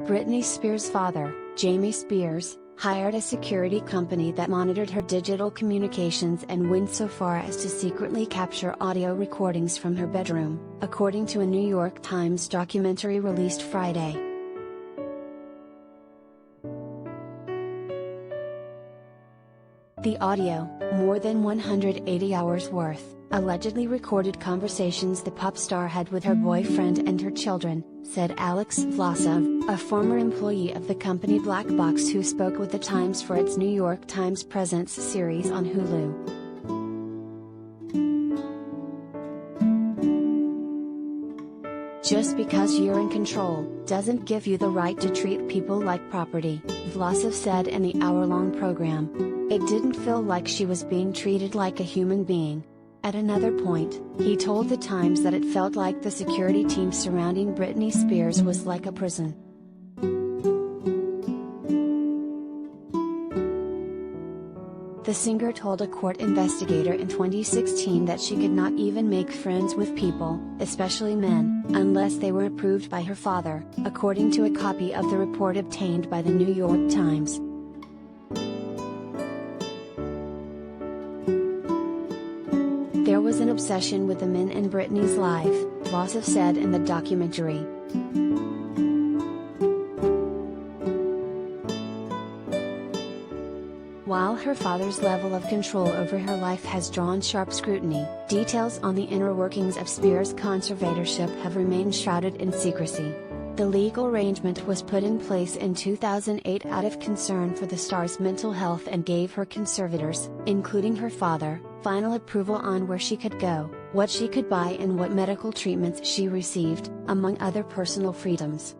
Britney Spears' father, Jamie Spears, hired a security company that monitored her digital communications and went so far as to secretly capture audio recordings from her bedroom, according to a New York Times documentary released Friday. The audio, more than 180 hours worth, allegedly recorded conversations the pop star had with her boyfriend and her children, said Alex Vlasov, a former employee of the company Black Box who spoke with the Times for its New York Times Presents series on Hulu. Just because you're in control, doesn't give you the right to treat people like property, Vlasov said in the hour-long program. It didn't feel like she was being treated like a human being. At another point, he told the Times that it felt like the security team surrounding Britney Spears was like a prison. The singer told a court investigator in 2016 that she could not even make friends with people, especially men, unless they were approved by her father, according to a copy of the report obtained by the New York Times. There was an obsession with the men in Britney's life, Vlasov said in the documentary. While her father's level of control over her life has drawn sharp scrutiny, details on the inner workings of Spears' conservatorship have remained shrouded in secrecy. The legal arrangement was put in place in 2008 out of concern for the star's mental health and gave her conservators, including her father, final approval on where she could go, what she could buy and what medical treatments she received, among other personal freedoms.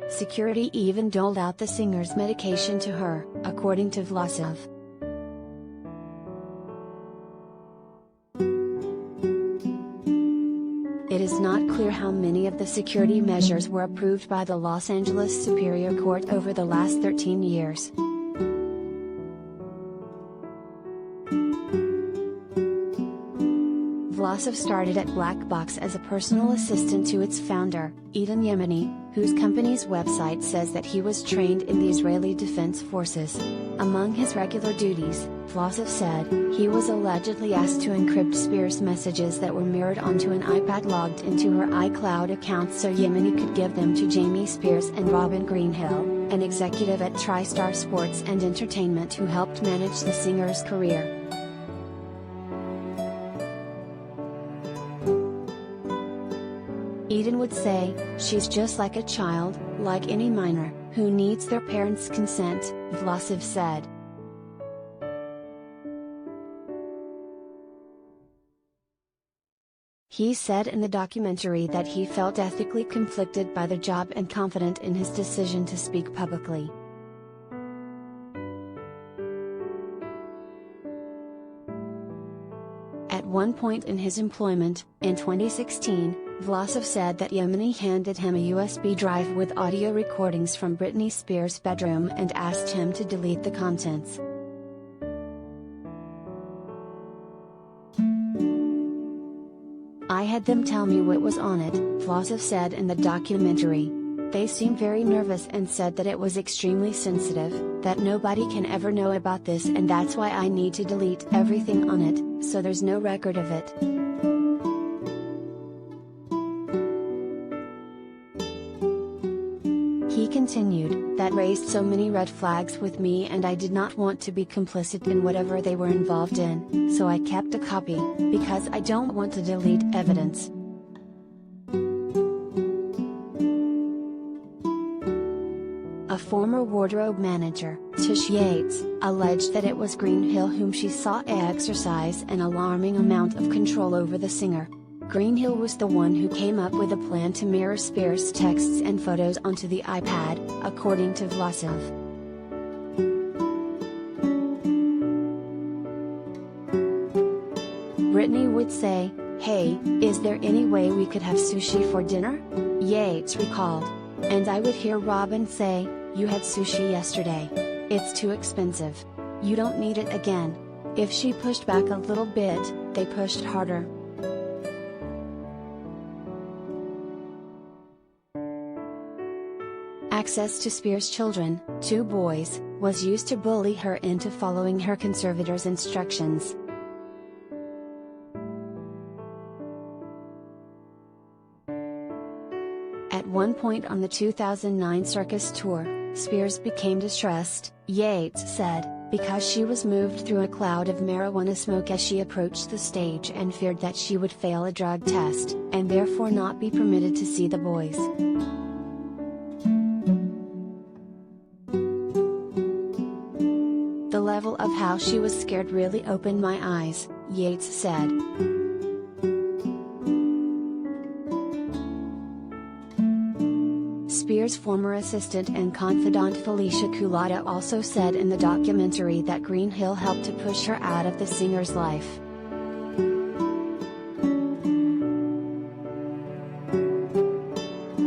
Security even doled out the singer's medication to her, according to Vlasov. It is not clear how many of the security measures were approved by the Los Angeles Superior Court over the last 13 years. Vlasov started at Black Box as a personal assistant to its founder, Eden Yemeni, whose company's website says that he was trained in the Israeli Defense Forces. Among his regular duties, Vlasov said, he was allegedly asked to encrypt Spears' messages that were mirrored onto an iPad logged into her iCloud account so Yemeni could give them to Jamie Spears and Robin Greenhill, an executive at TriStar Sports and Entertainment who helped manage the singer's career. Eden would say, she's just like a child, like any minor, who needs their parents' consent, Vlasov said. He said in the documentary that he felt ethically conflicted by the job and confident in his decision to speak publicly. At one point in his employment, in 2016, Vlasov said that Yemeni handed him a USB drive with audio recordings from Britney Spears' bedroom and asked him to delete the contents. I had them tell me what was on it, Vlasov said in the documentary. They seemed very nervous and said that it was extremely sensitive, that nobody can ever know about this and that's why I need to delete everything on it, so there's no record of it. He continued, that raised so many red flags with me and I did not want to be complicit in whatever they were involved in, so I kept a copy, because I don't want to delete evidence. A former wardrobe manager, Tish Yates, alleged that it was Greenhill whom she saw exercise an alarming amount of control over the singer. Greenhill was the one who came up with a plan to mirror Spears' texts and photos onto the iPad, according to Vlasov. Britney would say, "Hey, is there any way we could have sushi for dinner?" Yates recalled. And I would hear Robin say, "You had sushi yesterday. It's too expensive. You don't need it again." If she pushed back a little bit, they pushed harder. access to Spears' children, 2 boys, was used to bully her into following her conservator's instructions. At one point on the 2009 circus tour, Spears became distressed, Yates said, because she was moved through a cloud of marijuana smoke as she approached the stage and feared that she would fail a drug test, and therefore not be permitted to see the boys. The level of how she was scared really opened my eyes, Yates said. Spears' former assistant and confidant Felicia Culotta also said in the documentary that Greenhill helped to push her out of the singer's life.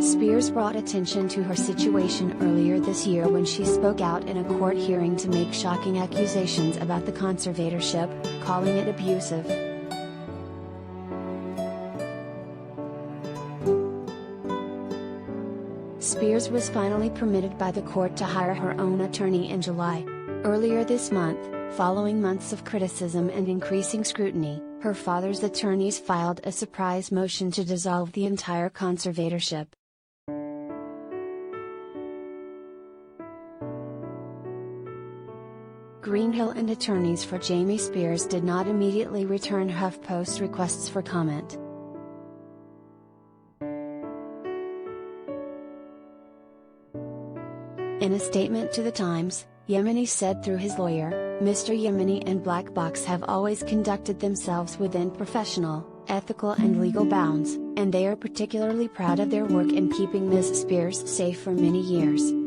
Spears brought attention to her situation earlier this year when she spoke out in a court hearing to make shocking accusations about the conservatorship, calling it abusive. Spears was finally permitted by the court to hire her own attorney in July. Earlier this month, following months of criticism and increasing scrutiny, her father's attorneys filed a surprise motion to dissolve the entire conservatorship. Greenhill and attorneys for Jamie Spears did not immediately return HuffPost requests for comment. In a statement to The Times, Yemeni said through his lawyer, Mr. Yemeni and Black Box have always conducted themselves within professional, ethical and legal bounds, and they are particularly proud of their work in keeping Ms. Spears safe for many years.